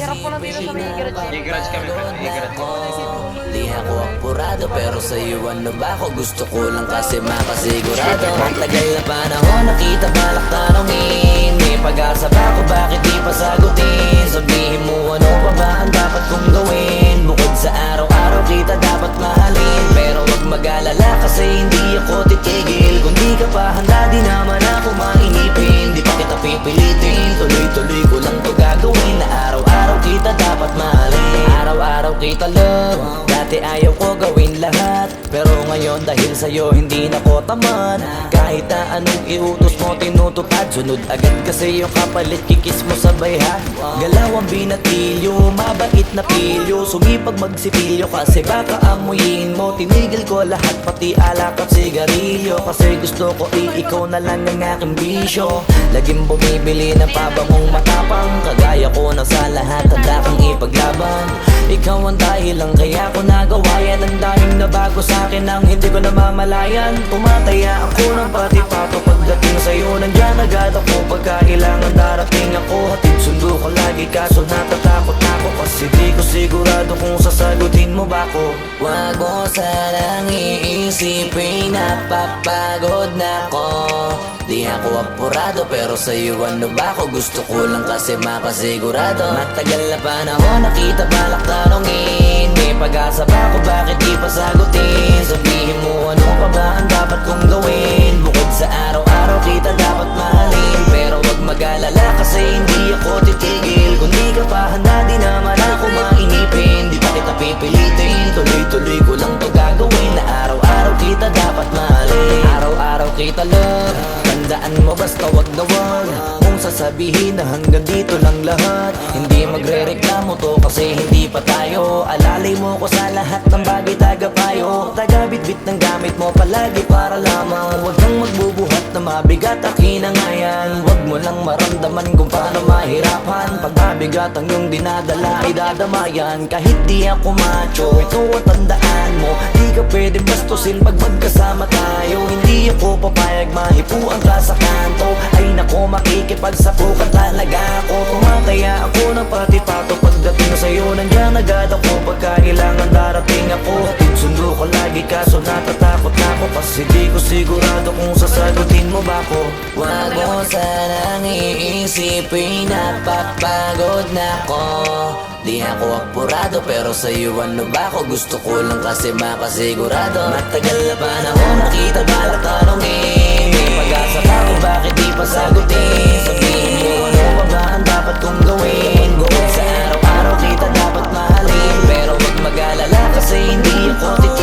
Hirap ko na dito sa may garage eh. May garage kami, pero may garage. Di ako apurado pero sa'yo ano ba ako? Gusto ko lang kasi makasigurado. Ang tagal na panahon nakita balak tanongin, may pag-asa ba ako bakit di pa sagutin? Sabihin mo ano pa ba ang dapat kong gawin? Bukod sa araw-araw kita dapat mahalin, pero wag mag-alala kasi hindi ako titigil. Kung di ka pa handa di naman ako mainipin, di pa kita pipilitin, tuloy-tuloy ko lang to gagawin. Na araw-araw kita dapat mahalin, araw-araw kita love. Dati ayaw ko gawin lahat, pero ngayon dahil sa'yo hindi na ko tamad. Kahit na anong iutos mo tinutupad, sunod agad kasi yung kapalit kikis mo sabay ha. Galaw ang binatilyo, mabait na pilyo, sumipag magsipilyo kasi baka amuyin mo. Tinigil ko lahat pati alak at sigarilyo, kasi gusto ko ikaw na lang ang aking bisyo. Laging bumibili ng pabangong matapang, kagaya ko na sa lahat handa kang ipaglaban. Ikaw ang dahilan kaya ko nagawa yan. Ang daming nabago sa'kin ang hindi ko namamalayan. Tumataya ako ng pati-pato pagdating sa'yo. Nandyan agad ako pagka kailangan darating ako. Hatid sundo ko lagi kaso natatakot ako, kasi di ko sigurado kung sasagutin mo ba ko. Wag mo sanang iisipin napapagod na ko. Di ako apurado pero sa'yo ano ba ako? Gusto ko lang kasi makasigurado. Matagal na panahon nakita balak tanongin, may pag-asa ba ako bakit di pa sagutin? Sabihin mo ano pa ba ang dapat kong gawin? Bukod sa araw-araw kita dapat mahalin, pero wag mag-alala kasi hindi ako titigil. Kung di ka pa handa di naman ako mainipin, di pa kita pipilitin, tuloy-tuloy ko lang to gagawin. Na araw-araw kita dapat mahalin, araw-araw kita love. Tandaan mo basta wag na wag mong sasabihin na hanggang dito lang lahat. Hindi magre-reklamo to kasi hindi pa tayo. Alalay mo ko sa lahat ng bagay tagapayo. Taga-bitbit ng gamit mo palagi para lamang. Wag kang magbubuhat na mabigat akin ang ayan. Wag mo lang maramdaman kung paano mahirapan. Pag mabigat ang iyong dinadala ay dadamayan. Kahit di ako macho, ito at tandaan mo, di ka pwede bastusin pag magkasama tayo. Hindi ako papayag mahipuan ka sa kanto. Ay nako makikipagsapukan talaga ako. Tumataya ako ng pati-pato pagdating sa'yo. Nandiyan agad ako pagka kailangan darating ako. Hatid sundo ko lagi kaso natatakot na ako, kasi di ko sigurado kung sasagutin mo ba ko. Wag mo sanang iisipin napapagod na ko. Di ako apurado pero sa'yo ano ba ako? Gusto ko lang kasi makasigurado. Matagal na panahon nakita balak tanongin, may pag-asa ba ako bakit di pa sagutin? Sabihin mo ano pa ba ang dapat kong gawin? Bukod sa araw-araw kita dapat mahalin, pero wag mag-alala kasi hindi ako titigil.